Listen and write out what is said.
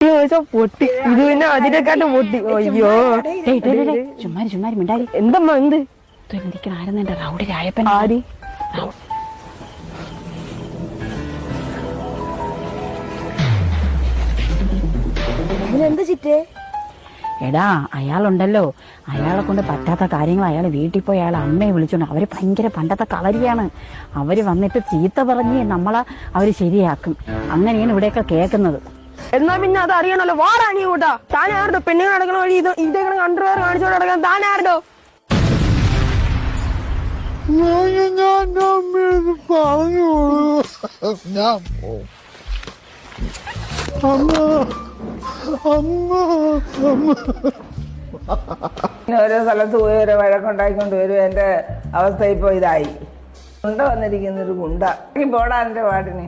പൊട്ടി ഇത് പിന്നെ അതിനെക്കാട്ടും പൊട്ടി. അയ്യോ ചുമ്മാരി മിണ്ടാരി. എന്തമ്മ എന്ത് ആരെന്നെ റൗഡി രായപ്പൻ. ആര് എന്ത് ചിറ്റേ? എടാ അയാളുണ്ടല്ലോ, അയാളെ കൊണ്ട് പറ്റാത്ത കാര്യങ്ങൾ അയാൾ വീട്ടിൽ പോയി അയാളെ അമ്മയെ വിളിച്ചോണ്ട് അവര് ഭയങ്കര പണ്ടത്തെ കളരിയാണ്. അവര് വന്നിട്ട് ചീത്ത പറഞ്ഞ് നമ്മളെ അവര് ശരിയാക്കും. അങ്ങനെയാണ് ഇവിടെയൊക്കെ കേൾക്കുന്നത്. എന്നാ പിന്നെ അത് അറിയണല്ലോ. വാറാണി കൂട്ടാ താൻ ആരുടോ പെണ്ണുങ്ങൾ നടക്കണ വഴി ഇതേ അണ്ടർവെയർ കാണിച്ചോണ്ട് നടക്കാൻ താൻ ആരുടോ? ഓരോ സ്ഥലത്ത് പോയി ഓരോ വഴക്കുണ്ടായിക്കൊണ്ട് വരും. എന്റെ അവസ്ഥ ഇപ്പൊ ഇതായി. ഗുണ്ട വന്നിരിക്കുന്നൊരു ഗുണ്ട പോടാ എന്റെ പാട്ടിന്.